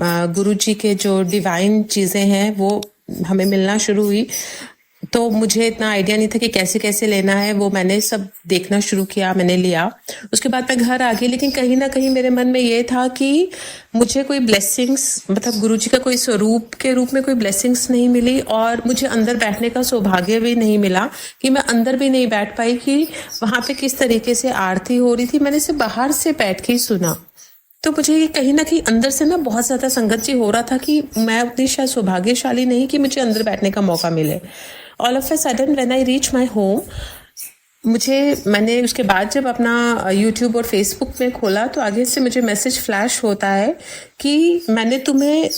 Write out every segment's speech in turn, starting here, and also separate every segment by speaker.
Speaker 1: गुरु जी के जो डिवाइन चीज़ें हैं वो हमें मिलना शुरू हुई। तो मुझे इतना आइडिया नहीं था कि कैसे कैसे लेना है, वो मैंने सब देखना शुरू किया, मैंने लिया। उसके बाद मैं घर आ गई, लेकिन कहीं ना कहीं मेरे मन में ये था कि मुझे कोई ब्लेसिंग्स, मतलब गुरुजी का कोई स्वरूप के रूप में कोई ब्लेसिंग्स नहीं मिली, और मुझे अंदर बैठने का सौभाग्य भी नहीं मिला कि मैं अंदर भी नहीं बैठ पाई कि वहाँ पे किस तरीके से आरती हो रही थी। मैंने सिर्फ बाहर से बैठ के ही सुना। तो मुझे ये कहीं ना कहीं अंदर से ना बहुत ज़्यादा संगत जी हो रहा था कि मैं उतनी शायद सौभाग्यशाली नहीं कि मुझे अंदर बैठने का मौका मिले। All of a sudden when I reach my home, मैंने उसके बाद जब अपना यूट्यूब और फेसबुक में खोला तो आगे से मुझे मैसेज फ्लैश होता है कि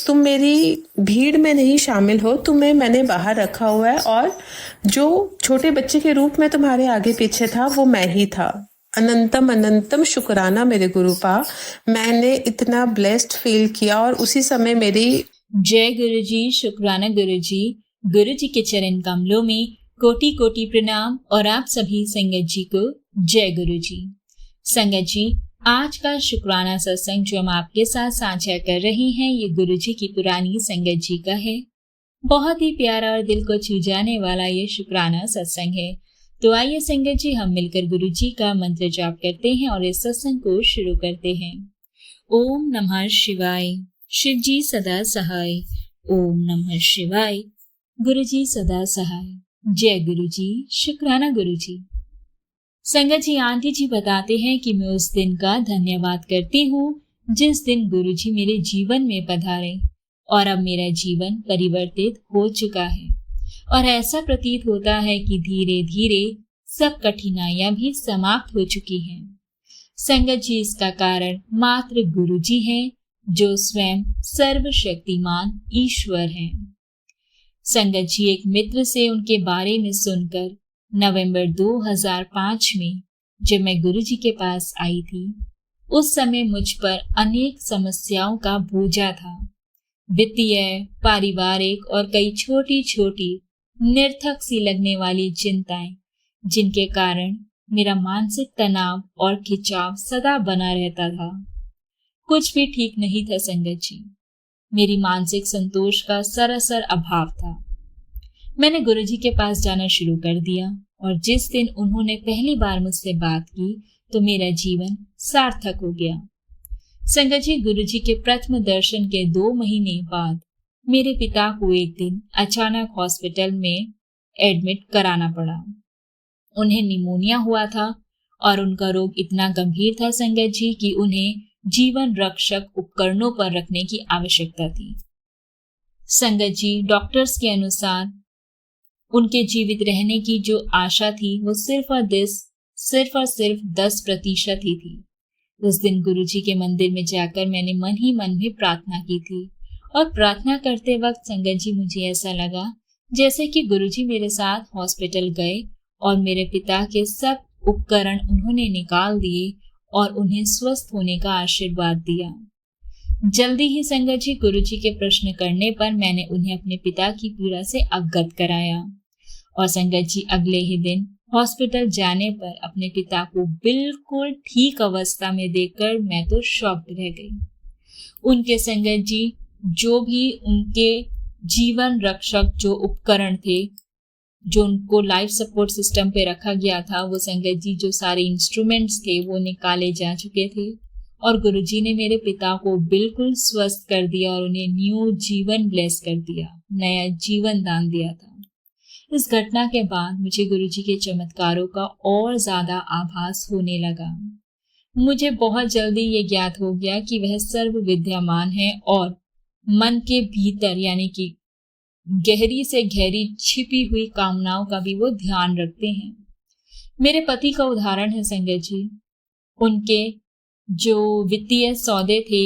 Speaker 1: तुम मेरी भीड़ में नहीं शामिल हो, मैंने बाहर रखा हुआ है, और जो छोटे बच्चे के रूप में तुम्हारे आगे पीछे था वो मैं ही था। अनंतम अनंतम शुक्राना मेरे गुरुपा, मैंने इतना ब्लेस्ड फील किया। और उसी समय मेरी
Speaker 2: जय गुरु जी, शुक्राना गुरु जी। गुरु जी के चरण कमलों में कोटि कोटि प्रणाम, और आप सभी संगत जी को जय गुरु जी। संगत जी, आज का शुक्राना सत्संग जो हम आपके साथ साझा कर रहे हैं, ये गुरु जी की पुरानी संगत जी का है। बहुत ही प्यारा और दिल को छू जाने वाला ये शुक्राना सत्संग है। तो आइए संगत जी, हम मिलकर गुरु जी का मंत्र जाप करते हैं और इस सत्संग को शुरू करते हैं। ओम नमः शिवाय, शिव जी सदा सहाय। ओम नमः शिवाय, गुरु जी सदा सहाय। जय गुरु जी, शुक्राना गुरु जी। संगत जी, आंटी जी बताते हैं कि मैं उस दिन का धन्यवाद करती हूँ जिस दिन गुरु जी मेरे जीवन में पधारे, और अब मेरा जीवन परिवर्तित हो चुका है, और ऐसा प्रतीत होता है कि धीरे धीरे सब कठिनाइयां भी समाप्त हो चुकी हैं। संगत जी, इसका कारण मात्र गुरु जी हैं, जो स्वयं सर्वशक्तिमान ईश्वर हैं। संगत जी, एक मित्र से उनके बारे में सुनकर नवंबर 2005 में जब मैं गुरु जी के पास आई थी, उस समय मुझ पर अनेक समस्याओं का बोझा था। वित्तीय, पारिवारिक और कई छोटी छोटी निरर्थक सी लगने वाली चिंताएं, जिनके कारण मेरा मानसिक तनाव और खिंचाव सदा बना रहता था। कुछ भी ठीक नहीं था संगत जी। मेरी मानसिक संतोष का सरासर अभाव था। मैंने गुरुजी के पास जाना शुरू कर दिया, और जिस दिन उन्होंने पहली बार मुझसे बात की तो मेरा जीवन सार्थक हो गया। संगत जी, गुरुजी के प्रथम दर्शन के 2 महीने बाद मेरे पिता को एक दिन अचानक हॉस्पिटल में एडमिट कराना पड़ा। उन्हें निमोनिया हुआ था, और उनका रोग इतना गंभीर था संगत जी कि उन्हें जीवन रक्षक उपकरणों पर रखने की आवश्यकता थी। संगत जी, डॉक्टर्स के अनुसार उनके जीवित रहने की जो आशा थी वो सिर्फ और सिर्फ 10% ही थी। उस दिन गुरुजी के मंदिर में जाकर मैंने मन ही मन में प्रार्थना की थी, और प्रार्थना करते वक्त संगत जी मुझे ऐसा लगा जैसे कि गुरुजी मेरे साथ हॉस्पिटल गए और मेरे पिता के सब उपकरण उन्होंने निकाल दिए और उन्हें स्वस्थ होने का आशीर्वाद दिया। जल्दी ही संगत जी, गुरुजी के प्रश्न करने पर मैंने उन्हें अपने पिता की पीड़ा से अवगत कराया, और संगत जी अगले ही दिन हॉस्पिटल जाने पर अपने पिता को बिल्कुल ठीक अवस्था में देखकर मैं तो शॉक्ड रह गई। उनके संगत जी जो भी उनके जीवन रक्षक जो उपकरण थे, जो उनको लाइफ सपोर्ट सिस्टम पे रखा गया था, वो संगत जी जो सारे इंस्ट्रूमेंट्स थे वो निकाले जा चुके थे, और गुरुजी ने मेरे पिता को बिल्कुल स्वस्थ कर दिया और उन्हें न्यू जीवन ब्लेस कर दिया, नया जीवन दान दिया था। इस घटना के बाद मुझे गुरुजी के चमत्कारों का और ज्यादा आभास होने लगा। मुझे बहुत जल्दी ये ज्ञात हो गया कि वह सर्व विद्यमान है और मन के भीतर यानी कि गहरी से गहरी छिपी हुई कामनाओं का भी वो ध्यान रखते हैं। मेरे पति का उदाहरण है संगत जी, उनके जो वित्तीय सौदे थे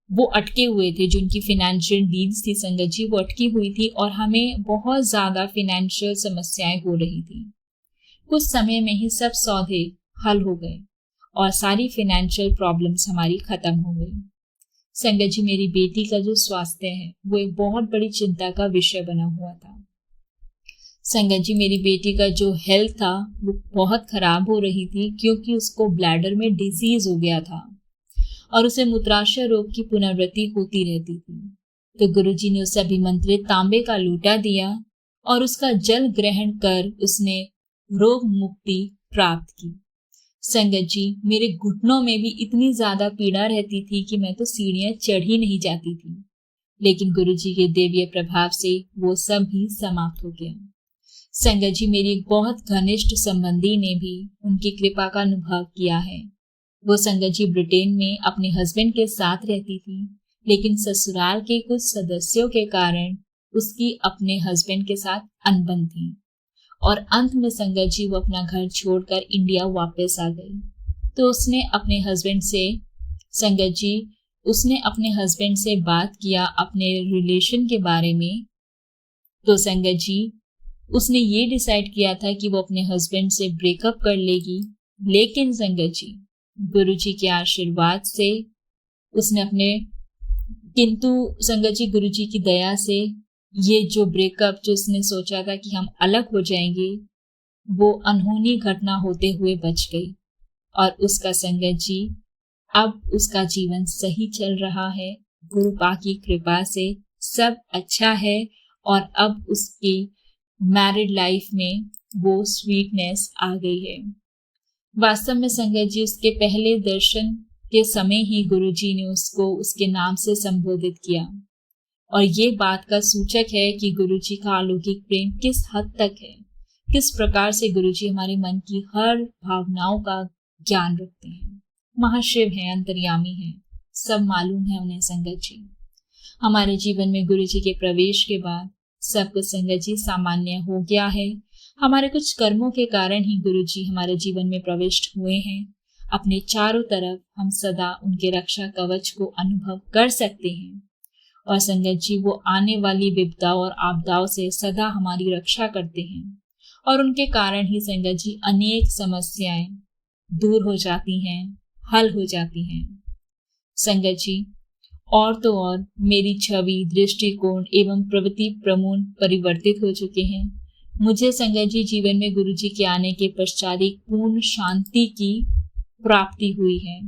Speaker 2: वो अटके हुए थे, जो उनकी फाइनेंशियल डील्स थी संगत जी वो अटकी हुई थी, और हमें बहुत ज्यादा फाइनेंशियल समस्याएं हो रही थी। कुछ समय में ही सब सौदे हल हो गए और सारी फाइनेंशियल प्रॉब्लम्स हमारी खत्म हो गई। संगत जी, मेरी बेटी का जो स्वास्थ्य है वो एक बहुत बड़ी चिंता का विषय बना हुआ था। संगत जी, मेरी बेटी का जो हेल्थ था वो बहुत खराब हो रही थी, क्योंकि उसको ब्लैडर में डिजीज हो गया था, और उसे मूत्राशय रोग की पुनरावृत्ति होती रहती थी। तो गुरुजी ने उसे अभिमंत्रित तांबे का लोटा दिया और उसका जल ग्रहण कर उसने रोग मुक्ति प्राप्त की। संगत जी, मेरे घुटनों में भी इतनी ज्यादा पीड़ा रहती थी कि मैं तो सीढ़ियां चढ़ ही नहीं जाती थी, लेकिन गुरुजी के देवीय प्रभाव से वो सब भी समाप्त हो गया। संगत जी, मेरी एक बहुत घनिष्ठ संबंधी ने भी उनकी कृपा का अनुभव किया है। वो संगत जी ब्रिटेन में अपने हस्बैंड के साथ रहती थी, लेकिन ससुराल के कुछ सदस्यों के कारण उसकी अपने हस्बैंड के साथ अनबन थी और अंत में संगत जी वो अपना घर छोड़कर इंडिया वापस आ गई। तो उसने अपने हस्बैंड से संगत जी उसने अपने हस्बैंड से बात किया अपने रिलेशन के बारे में। तो संगत जी उसने ये डिसाइड किया था कि वो अपने हस्बैंड से ब्रेकअप कर लेगी, लेकिन संगत जी गुरुजी के आशीर्वाद से उसने किंतु संगत जी गुरुजी की दया से ये जो ब्रेकअप जो उसने सोचा था कि हम अलग हो जाएंगे, वो अनहोनी घटना होते हुए बच गई और उसका संगत जी अब उसका जीवन सही चल रहा है। गुरु पा की कृपा से सब अच्छा है और अब उसकी मैरिड लाइफ में वो स्वीटनेस आ गई है। वास्तव में संगत जी उसके पहले दर्शन के समय ही गुरुजी ने उसको उसके नाम से संबोधित किया और ये बात का सूचक है कि गुरुजी का अलौकिक प्रेम किस हद तक है, किस प्रकार से गुरुजी हमारे मन की हर भावनाओं का ज्ञान रखते हैं। महाशिव है, अंतर्यामी है, सब मालूम है उन्हें संगत जी। हमारे जीवन में गुरुजी के प्रवेश के बाद सब कुछ संगत जी सामान्य हो गया है। हमारे कुछ कर्मों के कारण ही गुरुजी हमारे जीवन में प्रविष्ट हुए हैं। अपने चारों तरफ हम सदा उनके रक्षा कवच को अनुभव कर सकते हैं और संगत जी वो आने वाली विपदाओं और आपदाओं से सदा हमारी रक्षा करते हैं और उनके कारण ही संगत जी अनेक समस्याएं दूर हो जाती हैं, हल हो जाती हैं। संगत जी और तो और मेरी छवि, दृष्टिकोण एवं प्रवृत्ति प्रमूल परिवर्तित हो चुके हैं। मुझे संगत जी जीवन में गुरुजी के आने के पश्चात एक पूर्ण शांति की प्राप्ति हुई है।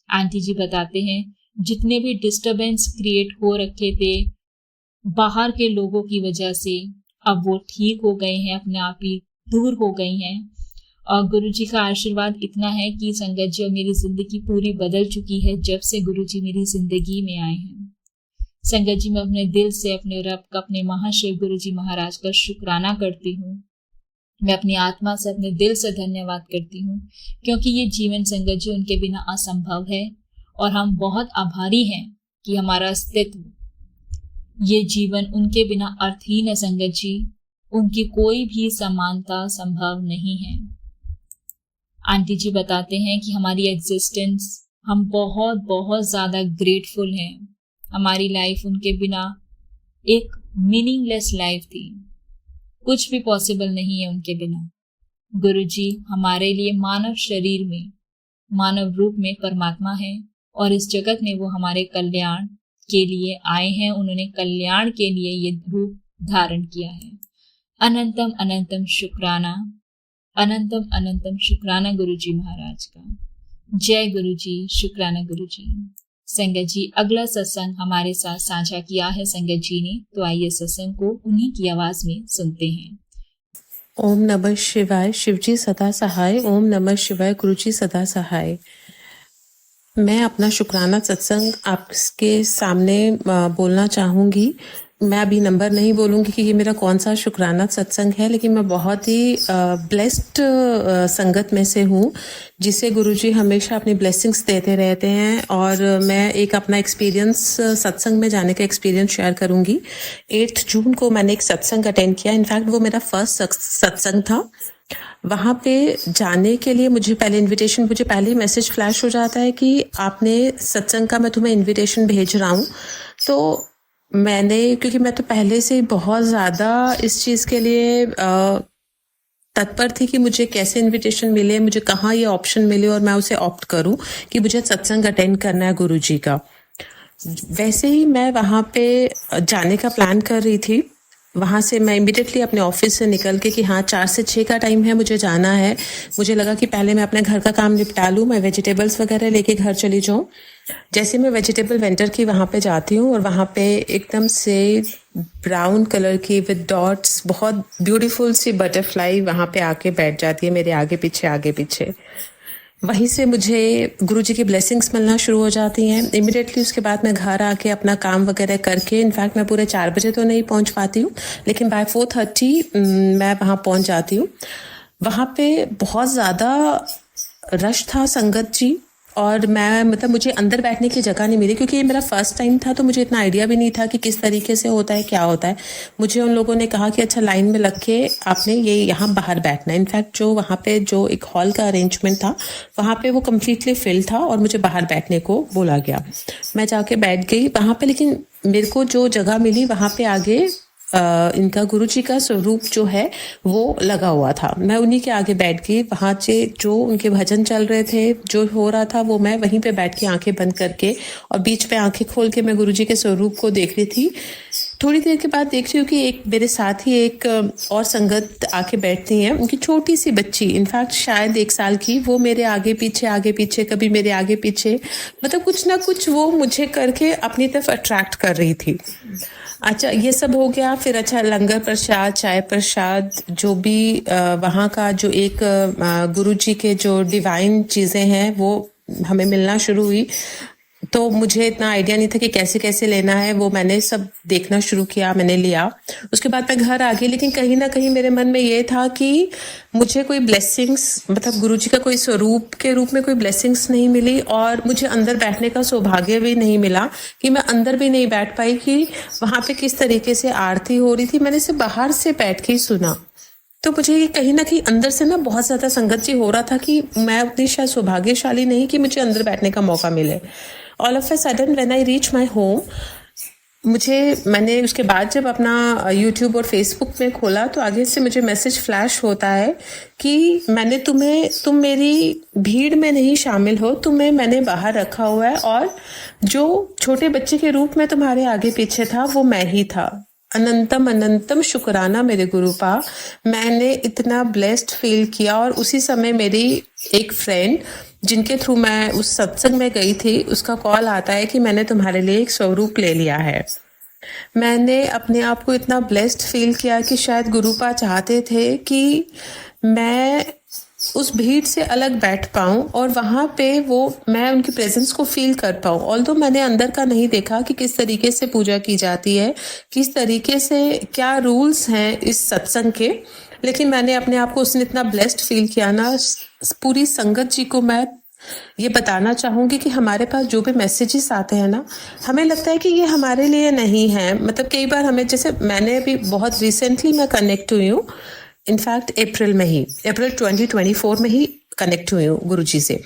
Speaker 2: आंटी जी बताते हैं जितने भी डिस्टरबेंस क्रिएट हो रखे थे बाहर के लोगों की वजह से, अब वो ठीक हो गए हैं, अपने आप ही दूर हो गई हैं और गुरुजी का आशीर्वाद इतना है कि संगत जी मेरी जिंदगी पूरी बदल चुकी है जब से गुरुजी मेरी जिंदगी में आए हैं। संगत जी मैं अपने दिल से अपने रब का, अपने महाशिव गुरुजी महाराज का शुक्राना करती हूँ। मैं अपनी आत्मा से, अपने दिल से धन्यवाद करती हूँ क्योंकि ये जीवन संगत जी उनके बिना असंभव है और हम बहुत आभारी हैं कि हमारा अस्तित्व, ये जीवन उनके बिना अर्थहीन है। संगत जी उनकी कोई भी समानता संभव नहीं है। आंटी जी बताते हैं कि हमारी एग्जिस्टेंस, हम बहुत बहुत ज्यादा ग्रेटफुल हैं। हमारी लाइफ उनके बिना एक मीनिंगलेस लाइफ थी, कुछ भी पॉसिबल नहीं है उनके बिना। गुरुजी हमारे लिए मानव शरीर में, मानव रूप में परमात्मा है और इस जगत में वो हमारे कल्याण के लिए आए हैं। उन्होंने कल्याण के लिए ये रूप धारण किया है। अनंतम अनंतम शुक्राना, अनंतम अनंतम शुक्राना गुरुजी महाराज का। जय गुरुजी, शुक्राना गुरुजी। संगत जी अगला सत्संग हमारे साथ साझा किया है संगत जी ने, तो आइए सत्संग को उन्हीं की आवाज में सुनते हैं।
Speaker 1: ओम नमः शिवाय, शिवजी सदा सहाय। ओम नमः शिवाय, गुरुजी सदा सहाय। मैं अपना शुक्राना सत्संग आपके सामने बोलना चाहूँगी। मैं अभी नंबर नहीं बोलूँगी कि ये मेरा कौन सा शुक्राना सत्संग है, लेकिन मैं बहुत ही ब्लेस्ड संगत में से हूँ जिसे गुरुजी हमेशा अपनी ब्लेसिंग्स देते रहते हैं। और मैं एक अपना एक्सपीरियंस, सत्संग में जाने का एक्सपीरियंस शेयर करूँगी। 8 जून को मैंने एक सत्संग अटेंड किया। इनफैक्ट वो मेरा फर्स्ट सत्संग था। वहाँ पे जाने के लिए मुझे पहले ही मैसेज फ्लैश हो जाता है कि आपने सत्संग का, मैं तुम्हें इनविटेशन भेज रहा हूँ। तो क्योंकि मैं तो पहले से बहुत ज़्यादा इस चीज़ के लिए तत्पर थी कि मुझे कैसे इनविटेशन मिले, मुझे कहाँ ये ऑप्शन मिले और मैं उसे ऑप्ट करूँ कि मुझे सत्संग अटेंड करना है गुरुजी का। वैसे ही मैं वहाँ पे जाने का प्लान कर रही थी वहाँ से मैं इमिडिएटली अपने ऑफिस से निकल के कि हाँ 4 से 6 का टाइम है, मुझे जाना है। मुझे लगा कि पहले मैं अपने घर का काम निपटा लूँ, मैं वेजिटेबल्स वगैरह लेके घर चली जाऊँ। जैसे मैं वेजिटेबल वेंडर की वहाँ पे जाती हूँ और वहाँ पे एकदम से ब्राउन कलर की विद डॉट्स बहुत ब्यूटीफुल सी बटरफ्लाई वहाँ पे आके बैठ जाती है मेरे आगे पीछे। वहीं से मुझे गुरुजी की ब्लेसिंग्स मिलना शुरू हो जाती हैं। इमिडिएटली उसके बाद मैं घर आके अपना काम वगैरह करके, इनफैक्ट मैं पूरे 4 बजे तो नहीं पहुंच पाती हूँ, लेकिन बाय 4:30 मैं वहाँ पहुंच जाती हूँ। वहाँ पे बहुत ज़्यादा रश था संगत जी, और मैं मुझे अंदर बैठने की जगह नहीं मिली, क्योंकि ये मेरा फर्स्ट टाइम था, तो मुझे इतना आइडिया भी नहीं था कि किस तरीके से होता है, क्या होता है। मुझे उन लोगों ने कहा कि अच्छा लाइन में लग के आपने ये यहाँ बाहर बैठना है। इनफैक्ट जो वहाँ पे जो एक हॉल का अरेंजमेंट था वहाँ पे वो कम्प्लीटली फिल था और मुझे बाहर बैठने को बोला गया। मैं जाके बैठ गई वहाँ पे, लेकिन मेरे को जो जगह मिली वहाँ पे आगे इनका गुरुजी का स्वरूप जो है वो लगा हुआ था। मैं उन्हीं के आगे बैठ गई। वहाँ से जो उनके भजन चल रहे थे, जो हो रहा था, वो मैं वहीं पे बैठ के आंखें बंद करके और बीच पे आंखें खोल के मैं गुरुजी के स्वरूप को देख रही थी। थोड़ी देर के बाद देख रही हूँ कि एक मेरे साथ ही एक और संगत आके बैठती हैं। उनकी छोटी सी बच्ची, इनफैक्ट शायद 1 साल की, वो मेरे आगे पीछे कभी मेरे आगे पीछे, मतलब कुछ ना कुछ वो मुझे करके अपनी तरफ अट्रैक्ट कर रही थी। अच्छा, ये सब हो गया। फिर अच्छा लंगर प्रसाद, चाय प्रसाद, जो भी वहाँ का जो एक गुरुजी के जो डिवाइन चीज़ें हैं वो हमें मिलना शुरू हुई। तो मुझे इतना आइडिया नहीं था कि कैसे कैसे लेना है, वो मैंने सब देखना शुरू किया, मैंने लिया। उसके बाद मैं घर आ गई, लेकिन कहीं ना कहीं मेरे मन में ये था कि मुझे कोई ब्लेसिंग्स, मतलब गुरुजी का कोई स्वरूप के रूप में कोई ब्लेसिंग्स नहीं मिली, और मुझे अंदर बैठने का सौभाग्य भी नहीं मिला, कि मैं अंदर भी नहीं बैठ पाई कि वहाँ पे किस तरीके से आरती हो रही थी। मैंने सिर्फ बाहर से बैठ के ही सुना। तो मुझे ये कहीं ना कहीं अंदर से ना बहुत ज़्यादा संगत जी हो रहा था कि मैं उतनी शायद सौभाग्यशाली नहीं कि मुझे अंदर बैठने का मौका मिले। All of a sudden when I reach my home, मैंने उसके बाद जब अपना यूट्यूब और फेसबुक में खोला तो आगे से मुझे मैसेज फ्लैश होता है कि तुम मेरी भीड़ में नहीं शामिल हो, मैंने बाहर रखा हुआ है, और जो छोटे बच्चे के रूप में तुम्हारे आगे पीछे था वो मैं ही था। अनंतम अनंतम शुक्राना मेरे गुरुपा, मैंने इतना ब्लेस्ड फील किया। और उसी समय मेरी एक फ्रेंड, जिनके थ्रू मैं उस सत्संग में गई थी, उसका कॉल आता है कि मैंने तुम्हारे लिए एक स्वरूप ले लिया है। मैंने अपने आप को इतना ब्लेस्ड फील किया कि शायद गुरुपा चाहते थे कि मैं उस भीड़ से अलग बैठ पाऊं और वहाँ पे मैं उनकी प्रेजेंस को फील कर पाऊं। ऑल्दो मैंने अंदर का नहीं देखा कि किस तरीके से पूजा की जाती है, किस तरीके से क्या रूल्स हैं इस सत्संग के, लेकिन मैंने अपने आप को उसने इतना ब्लेस्ड फील किया ना। पूरी संगत जी को मैं ये बताना चाहूँगी कि हमारे पास जो भी मैसेजेस आते हैं ना, हमें लगता है कि ये हमारे लिए नहीं है। मतलब कई बार हमें, जैसे मैंने अभी बहुत रिसेंटली मैं कनेक्ट हुई हूँ, इनफैक्ट अप्रैल 2024 में ही कनेक्ट हुई हूँ गुरुजी से।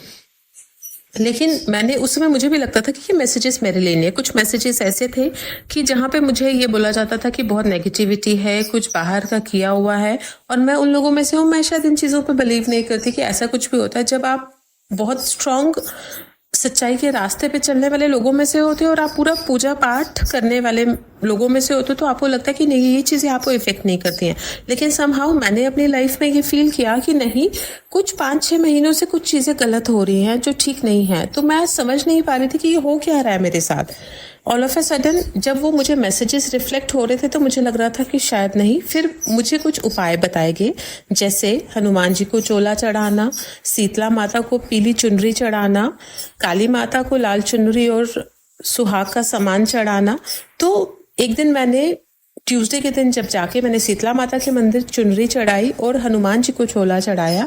Speaker 1: लेकिन मैंने उस समय मुझे भी लगता था कि ये मैसेजेस मेरे लिए नहीं है। कुछ मैसेजेस ऐसे थे कि जहाँ पे मुझे ये बोला जाता था कि बहुत नेगेटिविटी है, कुछ बाहर का किया हुआ है, और मैं उन लोगों में से हूँ। मैं शायद इन चीज़ों पे बिलीव नहीं करती कि ऐसा कुछ भी होता है। जब आप बहुत स्ट्रॉन्ग सच्चाई के रास्ते पे चलने वाले लोगों में से होते हो और आप पूरा पूजा पाठ करने वाले लोगों में से होते हो, तो आपको लगता है कि नहीं, ये चीज़ें आपको इफेक्ट नहीं करती हैं। लेकिन समहाउ मैंने अपनी लाइफ में ये फील किया कि नहीं, कुछ 5-6 महीनों से कुछ चीज़ें गलत हो रही हैं जो ठीक नहीं है। तो मैं समझ नहीं पा रही थी कि ये हो क्या रहा है मेरे साथ। ऑल ऑफ ए सडन जब वो मुझे मैसेजेस रिफ्लेक्ट हो रहे थे तो मुझे लग रहा था कि शायद नहीं। फिर मुझे कुछ उपाय बताए गए, जैसे हनुमान जी को चोला चढ़ाना, शीतला माता को पीली चुनरी चढ़ाना, काली माता को लाल चुनरी और सुहाग का सामान चढ़ाना। तो एक दिन मैंने ट्यूसडे के दिन जब जाके मैंने शीतला माता के मंदिर चुनरी चढ़ाई और हनुमान जी को चोला चढ़ाया,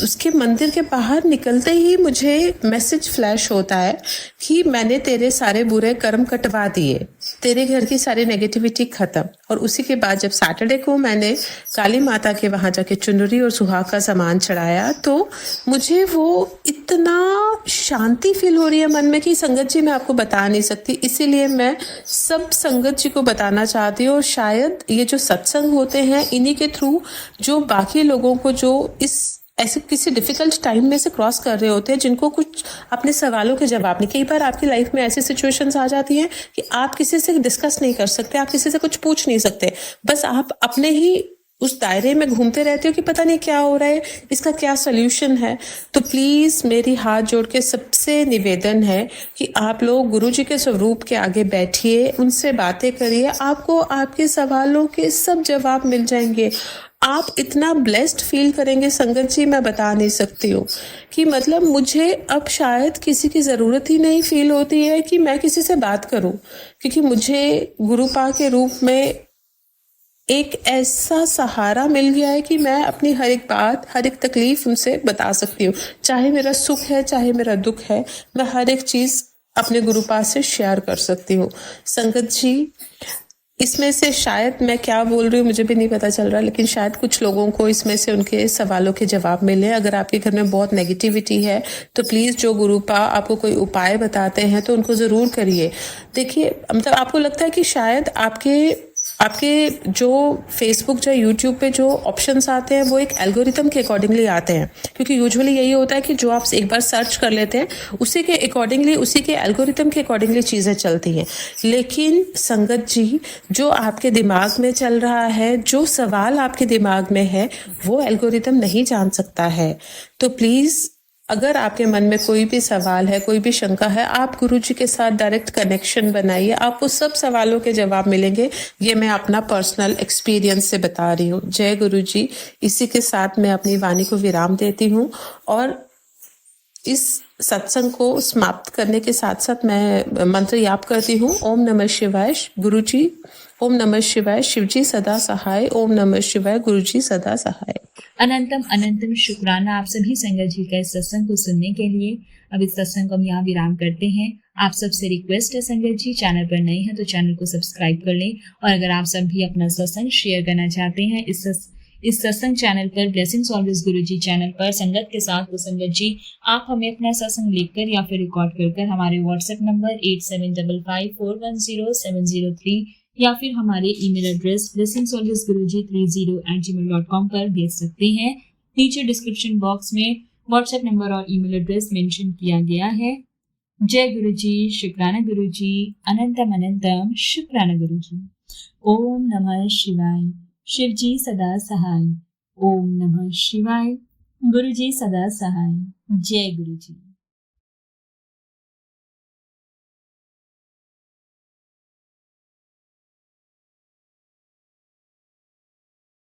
Speaker 1: उसके मंदिर के बाहर निकलते ही मुझे मैसेज फ्लैश होता है कि मैंने तेरे सारे बुरे कर्म कटवा दिए, तेरे घर की सारी नेगेटिविटी खत्म। और उसी के बाद जब सैटरडे को मैंने काली माता के वहां जाके चुनरी और सुहाग का सामान चढ़ाया, तो मुझे वो इतना शांति फील हो रही है मन में कि संगत जी मैं आपको बता नहीं सकती। इसीलिए मैं सब संगत जी को बताना चाहती हूँ, और शायद ये जो सत्संग होते हैं इन्हीं के थ्रू जो बाकी लोगों को जो इस ऐसे किसी डिफिकल्ट टाइम में से क्रॉस कर रहे होते हैं, जिनको कुछ अपने सवालों के जवाब नहीं। कई बार आपकी लाइफ में ऐसी सिचुएशंस आ जाती हैं कि आप किसी से डिस्कस नहीं कर सकते, आप किसी से कुछ पूछ नहीं सकते, बस आप अपने ही उस दायरे में घूमते रहते हो कि पता नहीं क्या हो रहा है, इसका क्या सोल्यूशन है। तो प्लीज मेरी हाथ जोड़ के सबसे निवेदन है कि आप लोग गुरुजी के स्वरूप के आगे बैठिए, उनसे बातें करिए, आपको आपके सवालों के सब जवाब मिल जाएंगे। आप इतना ब्लेस्ड फील करेंगे संगत जी, मैं बता नहीं सकती हूँ कि मतलब मुझे अब शायद किसी की ज़रूरत ही नहीं फील होती है कि मैं किसी से बात करूँ, क्योंकि मुझे गुरुपा के रूप में एक ऐसा सहारा मिल गया है कि मैं अपनी हर एक बात, हर एक तकलीफ उनसे बता सकती हूँ। चाहे मेरा सुख है, चाहे मेरा दुख है, मैं हर एक चीज़ अपने गुरुपा से शेयर कर सकती हूँ। संगत जी, इसमें से शायद मैं क्या बोल रही हूँ मुझे भी नहीं पता चल रहा, लेकिन शायद कुछ लोगों को इसमें से उनके सवालों के जवाब मिले। अगर आपके घर में बहुत नेगेटिविटी है तो प्लीज़ जो गुरुपा आपको कोई उपाय बताते हैं तो उनको ज़रूर करिए। देखिए, मतलब आपको लगता है कि शायद आपके जो फेसबुक या यूट्यूब पे जो ऑप्शंस आते हैं वो एक एल्गोरिथम के अकॉर्डिंगली आते हैं, क्योंकि यूजुअली यही होता है कि जो आप एक बार सर्च कर लेते हैं उसी के अकॉर्डिंगली, उसी के एल्गोरिथम के अकॉर्डिंगली चीज़ें चलती हैं। लेकिन संगत जी, जो आपके दिमाग में चल रहा है, जो सवाल आपके दिमाग में है, वो एल्गोरिथम नहीं जान सकता है। तो प्लीज़, अगर आपके मन में कोई भी सवाल है, कोई भी शंका है, आप गुरुजी के साथ डायरेक्ट कनेक्शन बनाइए, आपको सब सवालों के जवाब मिलेंगे। ये मैं अपना पर्सनल एक्सपीरियंस से बता रही हूँ। जय गुरुजी। इसी के साथ मैं अपनी वाणी को विराम देती हूँ और इस सत्संग को समाप्त करने के साथ साथ मैं मंत्र याद करती हूँ। ओम नमः शिवाय गुरुजी, ओम नमः शिवाय शिवजी सदा सहाय, ओम नमः शिवाय गुरुजी सदा सहाय।
Speaker 2: अनंतम अनंतम शुक्राना आप सभी संगत जी का इस सत्संग को सुनने के लिए। अब इस सत्संग को हम यहाँ विराम करते हैं। आप सबसे रिक्वेस्ट है संगत जी, चैनल पर नए हैं तो चैनल को सब्सक्राइब कर लें, और अगर आप सब भी अपना सत्संग शेयर करना चाहते हैं इस सत्संग चैनल पर, ब्लेसिंग्स ऑलवेज गुरुजी चैनल पर संगत के साथ, तो संगत जी आप हमें अपना सत्संग लिखकर या फिर रिकॉर्ड कर हमारे व्हाट्सएप नंबर 8755410703 या फिर हमारे ईमेल एड्रेस blessingsalwaysguruji30@gmail.com पर भेज सकते हैं। नीचे डिस्क्रिप्शन बॉक्स में व्हाट्सएप नंबर और ईमेल एड्रेस मेंशन किया गया है। जय गुरुजी, शुक्राना गुरुजी, अनंतम अनंतम शुक्राना गुरुजी। ओम नमः शिवाय, शिवजी सदा सहाय। ओम नमः शिवाय, गुरुजी सदा सहाय। जय गुरुजी।